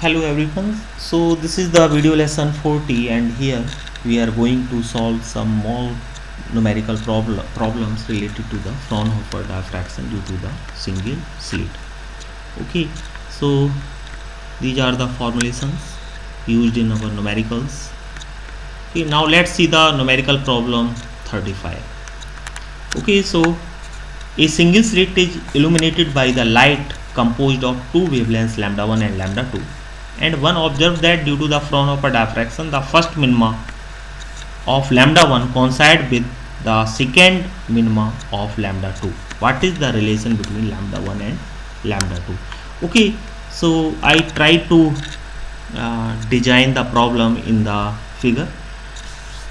Hello everyone. So this is the video lesson 40 and here we are going to solve some more numerical problems related to the Fraunhofer diffraction due to the single slit. Okay, so these are the formulations used in our numericals. Okay, now let's see the numerical problem 35. Okay, so a single slit is illuminated by the light composed of two wavelengths lambda 1 and lambda 2, and one observed that due to the Fraunhofer diffraction the first minima of lambda 1 coincide with the second minima of lambda 2. What is the relation between lambda 1 and lambda 2? Okay, so I try to design the problem in the figure.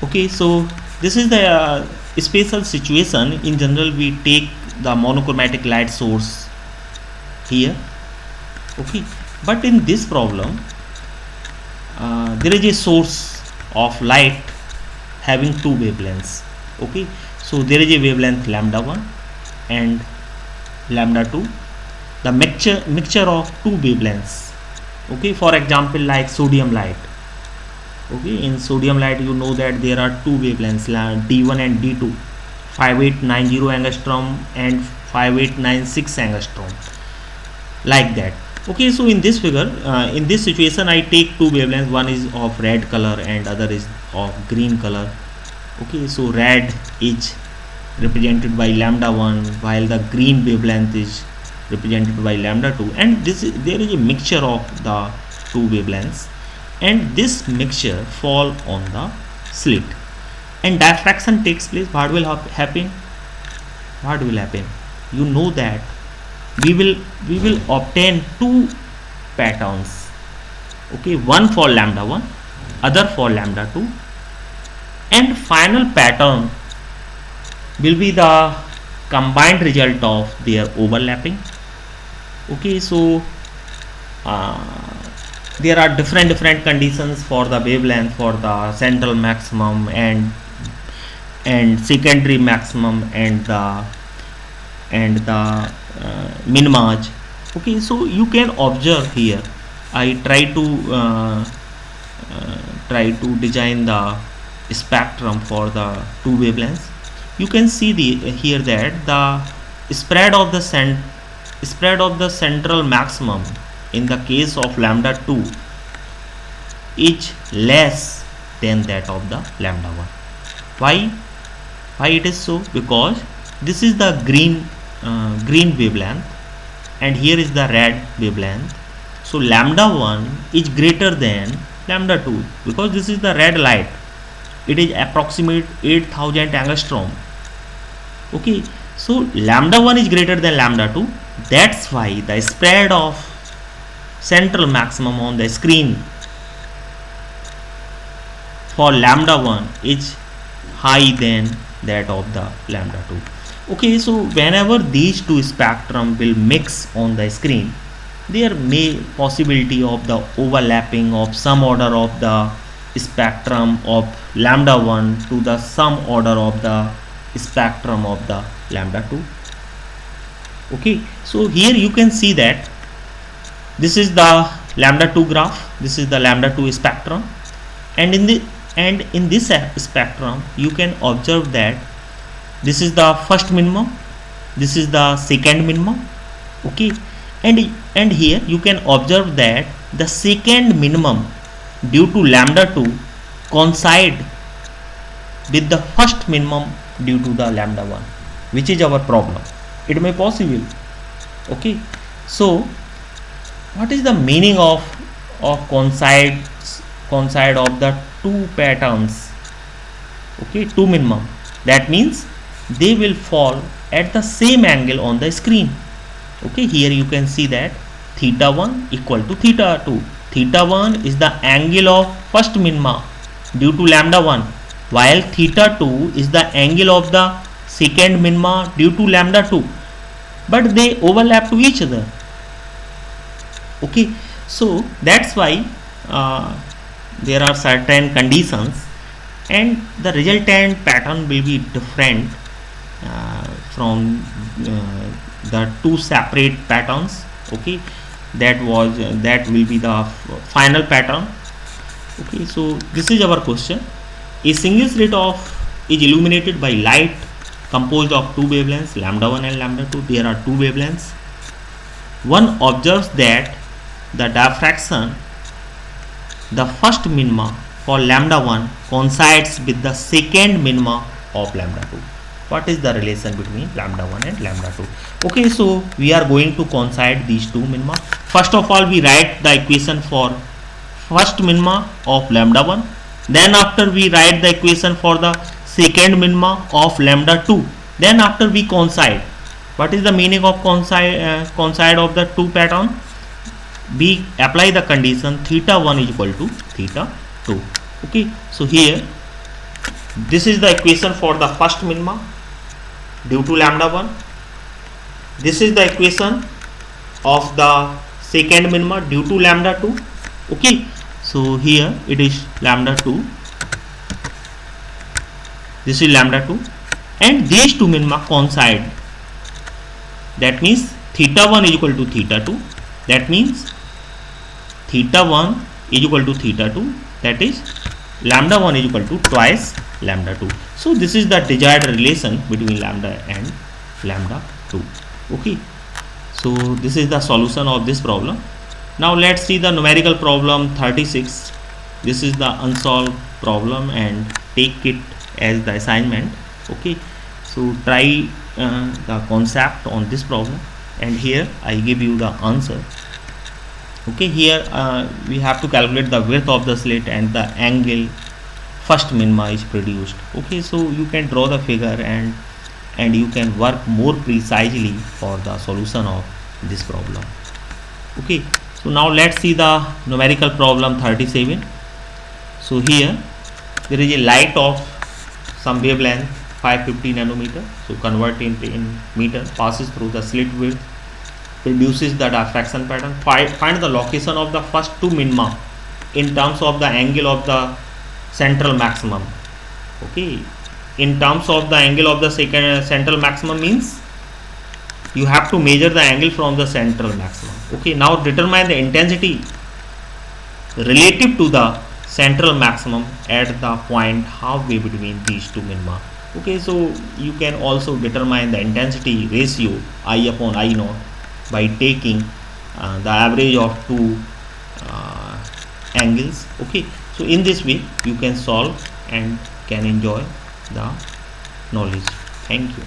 Okay, so this is the special situation. In general we take the monochromatic light source here. Okay, but in this problem there is a source of light having two wavelengths. Okay, so there is a wavelength lambda 1 and lambda 2, the mixture of two wavelengths. Okay, for example like sodium light. Okay, in sodium light you know that there are two wavelengths D1 and D2, 5890 angstrom and 5896 angstrom, like that. Okay, so in this figure, in this situation I take two wavelengths, one is of red color and other is of green color. Okay, so red is represented by lambda 1 while the green wavelength is represented by lambda 2, and there is a mixture of the two wavelengths, and this mixture fall on the slit and diffraction takes place. What will happen? You know that we will obtain two patterns. Okay, one for lambda 1, other for lambda 2, and final pattern will be the combined result of their overlapping. Okay, so there are different conditions for the wavelength, for the central maximum and secondary maximum and the minimage. Okay, so you can observe here I try to design the spectrum for the two wavelengths. You can see here that the spread of the central maximum in the case of lambda 2 is less than that of the lambda 1. Why it is so? Because this is the green wavelength and here is the red wavelength. So lambda 1 is greater than lambda 2 because this is the red light. It is approximate 8000 angstrom. Okay, so lambda 1 is greater than lambda 2. That's why the spread of central maximum on the screen for lambda 1 is high than that of the lambda 2. Okay, so whenever these two spectrum will mix on the screen, there may possibility of the overlapping of some order of the spectrum of lambda 1 to the some order of the spectrum of the lambda 2. Okay, so here you can see that this is the lambda 2 graph, this is the lambda 2 spectrum, and in this spectrum you can observe that this is the first minimum, this is the second minimum. Okay, and here you can observe that the second minimum due to lambda 2 coincide with the first minimum due to the lambda 1, which is our problem. It may possible. Okay, so what is the meaning of coincide of the two patterns? Okay, two minimum, that means they will fall at the same angle on the screen. Okay, here you can see that theta 1 equal to theta 2. Theta 1 is the angle of first minima due to lambda 1, while theta 2 is the angle of the second minima due to lambda 2, but they overlap to each other. Okay, so that's why there are certain conditions and the resultant pattern will be different from the two separate patterns. Okay, that will be the final pattern. Okay, so this is our question. A single slit of is illuminated by light composed of two wavelengths, lambda 1 and lambda 2. There are two wavelengths. One observes that the diffraction, the first minima for lambda 1 coincides with the second minima of lambda 2. What is the relation between lambda 1 and lambda 2? Okay, so we are going to coincide these two minima. First of all, we write the equation for first minima of lambda 1. Then after we write the equation for the second minima of lambda 2. Then after we coincide. What is the meaning of coincide of the two pattern? We apply the condition theta 1 is equal to theta 2. Okay, so here this is the equation for the first minima due to lambda 1. This is the equation of the second minima due to lambda 2. Okay, so here it is lambda 2, this is lambda 2, and these two minima coincide. That means theta 1 is equal to theta 2. That means theta 1 is equal to theta 2. That is lambda 1 is equal to twice lambda 2. So this is the desired relation between lambda and lambda 2. Okay, so this is the solution of this problem. Now let's see the numerical problem 36. This is the unsolved problem and take it as the assignment. Okay, so try the concept on this problem, and here I give you the answer. Okay, here we have to calculate the width of the slit and the angle first minima is produced. Okay, so you can draw the figure and you can work more precisely for the solution of this problem. Okay, so now let's see the numerical problem 37. So here there is a light of some wavelength 550 nanometer, so convert it in meter, passes through the slit width, produces the diffraction pattern. Find the location of the first two minima in terms of the angle of the central maximum. Okay, in terms of the angle of the second central maximum means you have to measure the angle from the central maximum. Okay, now determine the intensity relative to the central maximum at the point halfway between these two minima. Okay, so you can also determine the intensity ratio I upon I naught by taking the average of two angles. Okay, so in this way you can solve and can enjoy the knowledge. Thank you.